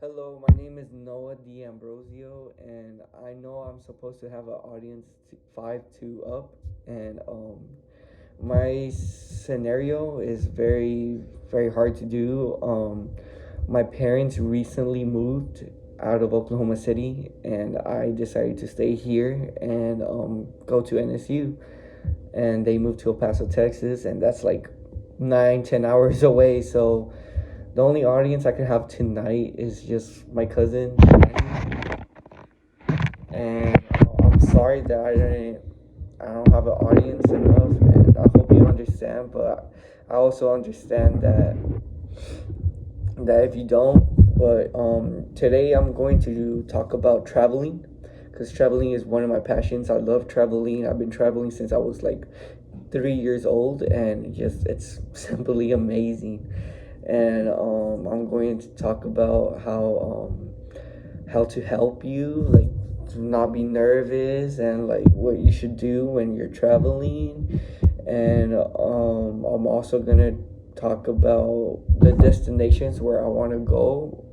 Hello, my name is Noah D'Ambrosio, and I know I'm supposed to have an audience five to up, and my scenario is very hard to do. My parents recently moved out of Oklahoma City, and I decided to stay here and go to NSU, and they moved to El Paso, Texas, and that's like 9-10 hours away. So the only audience I could have tonight is just my cousin, and I'm sorry that I don't have an audience enough, and I hope you understand. But I also understand that if you don't, but today I'm going to talk about traveling, because traveling is one of my passions. I love traveling. I've been traveling since I was like 3 years old, and just it's simply amazing. And I'm going to talk about how to help you, like to not be nervous, and like what you should do when you're traveling. And I'm also gonna talk about the destinations where I want to go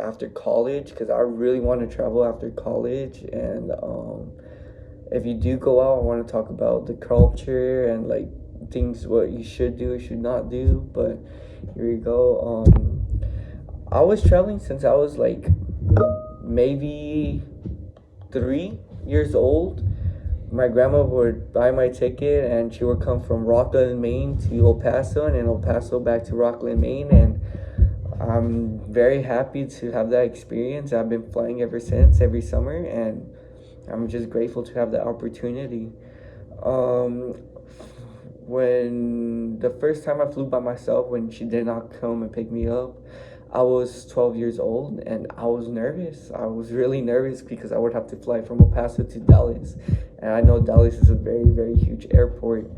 after college, because I really want to travel after college. And if you do go out, I want to talk about the culture and like things what you should do or should not do. But here we go. I was traveling since I was like maybe 3 years old. My grandma would buy my ticket, and she would come from Rockland, Maine to El Paso, and then El Paso back to Rockland, Maine. And I'm very happy to have that experience. I've been flying ever since, every summer, and I'm just grateful to have the opportunity. Um, when the first time I flew by myself, when she did not come and pick me up, I was 12 years old, and I was nervous. I was really nervous because I would have to fly from El Paso to Dallas. And I know Dallas is a very huge airport.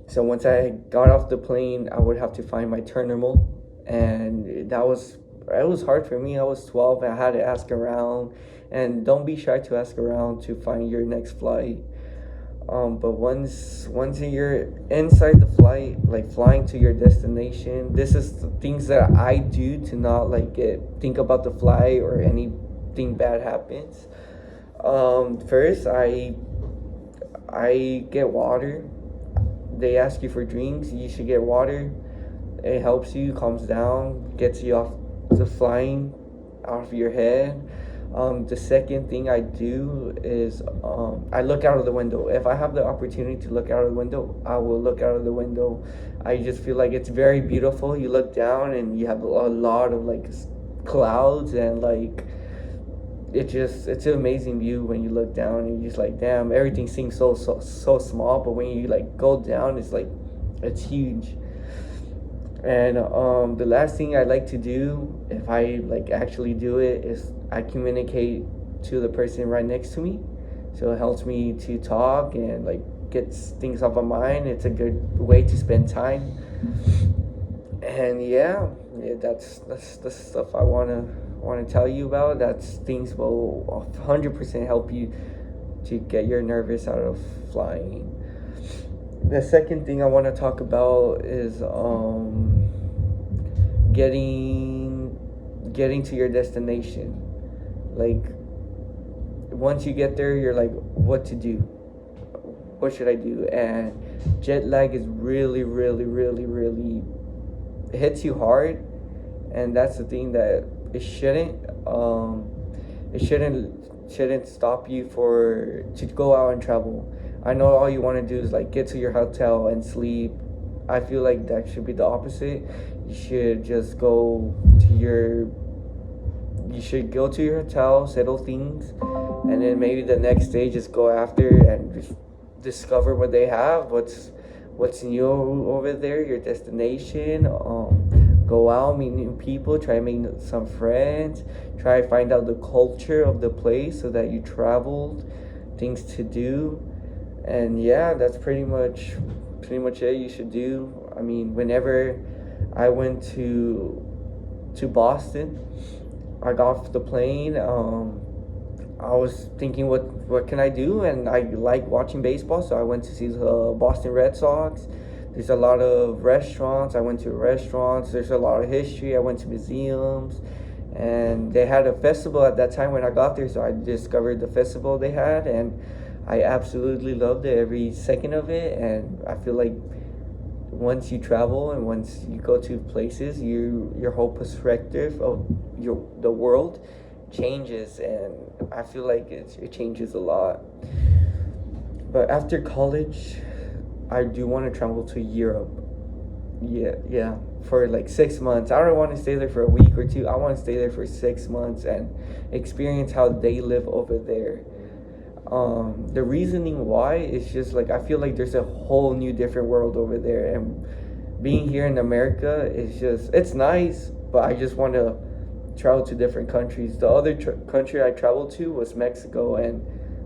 So once I got off the plane, I would have to find my terminal. And it was hard for me. I was 12. I had to ask around. And don't be shy to ask around to find your next flight. But once you're inside the flight, like flying to your destination, this is the things that I do to not like think about the flight or anything bad happens. First, I get water. They ask you for drinks. You should get water. It helps you, calms down, gets you off the flying out of your head. The second thing I do is I look out of the window. If I have the opportunity to look out of the window, I will look out of the window. I just feel like it's very beautiful. You look down and you have a lot of like clouds, and like it's an amazing view when you look down, and you're just like, damn, everything seems so small, but when you like go down, it's like it's huge. And the last thing I like to do, if I like actually do it, is I communicate to the person right next to me. So it helps me to talk and like gets things off my mind. It's a good way to spend time. And yeah, that's the stuff I wanna tell you about. That's things will 100% help you to get your nervous out of flying. The second thing I want to talk about is getting to your destination. Like once you get there, you're like, what to do? What should I do? And jet lag is really it hits you hard, and that's the thing that it shouldn't stop you for to go out and travel. I know all you want to do is like get to your hotel and sleep. I feel like that should be the opposite. You should just go to your you should go to your hotel, settle things, and then maybe the next day just go after and just discover what they have, what's new over there, your destination. Go out, meet new people, try to make some friends, try to find out the culture of the place so that you traveled, things to do. And yeah, that's pretty much it you should do. I mean, whenever I went to Boston, I got off the plane. I was thinking, what can I do? And I like watching baseball, so I went to see the Boston Red Sox. There's a lot of restaurants. I went to restaurants. There's a lot of history. I went to museums, and they had a festival at that time when I got there. So I discovered the festival they had, and I absolutely loved it, every second of it. And I feel like once you travel and once you go to places, your whole perspective of the world changes, and I feel like it changes a lot. But after college, I do want to travel to Europe. Yeah, yeah, for like 6 months. I don't want to stay there for a week or two. I want to stay there for 6 months and experience how they live over there. The reasoning why is just like I feel like there's a whole new different world over there, and being here in America is just it's nice, but I just want to travel to different countries. The other country I traveled to was Mexico, and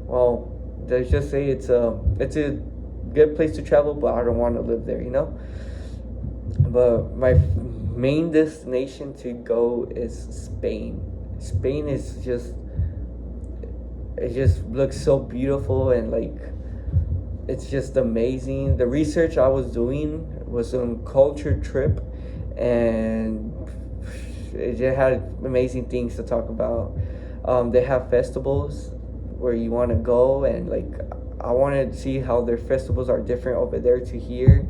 well, let's just say it's a good place to travel, but I don't want to live there, you know. But my main destination to go is Spain. Spain is just it just looks so beautiful, and like it's just amazing. The research I was doing was on culture trip, and it just had amazing things to talk about. They have festivals where you want to go, and like I want to see how their festivals are different over there to here.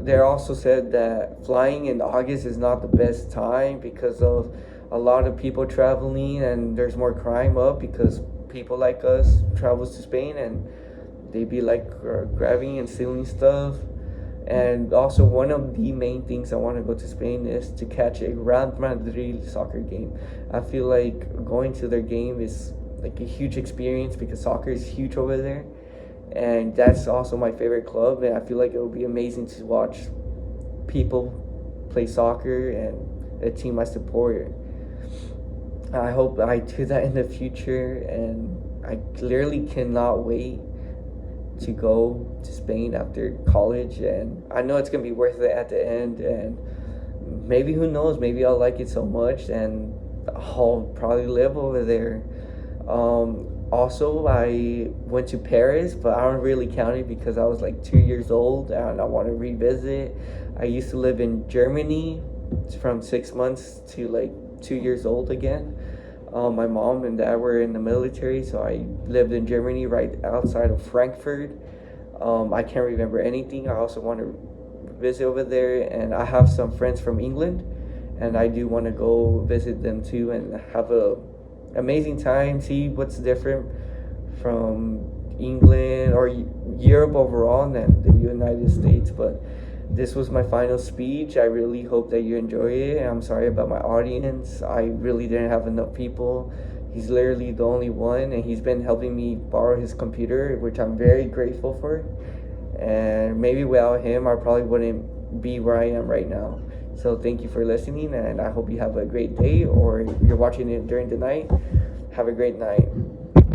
They also said that flying in August is not the best time because of a lot of people traveling, and there's more crime up because people like us travels to Spain, and they be like grabbing and stealing stuff. And also, one of the main things I want to go to Spain is to catch a Real Madrid soccer game. I feel like going to their game is like a huge experience because soccer is huge over there, and that's also my favorite club. And I feel like it would be amazing to watch people play soccer and a team I support. I hope I do that in the future, and I literally cannot wait to go to Spain after college. And I know it's gonna be worth it at the end. And maybe who knows? Maybe I'll like it so much, and I'll probably live over there. Also, I went to Paris, but I don't really count it because I was like 2 years old and I want to revisit. I used to live in Germany from 6 months to like 2 years old again. My mom and dad were in the military, so I lived in Germany right outside of Frankfurt. I can't remember anything. I also want to visit over there, and I have some friends from England, and I do want to go visit them too and have a amazing time, see what's different from England or Europe overall than the United States. But this was my final speech. I really hope that you enjoy it. I'm sorry about my audience. I really didn't have enough people. He's literally the only one, and he's been helping me borrow his computer, which I'm very grateful for. And maybe without him, I probably wouldn't be where I am right now. So thank you for listening, and I hope you have a great day, or if you're watching it during the night, have a great night.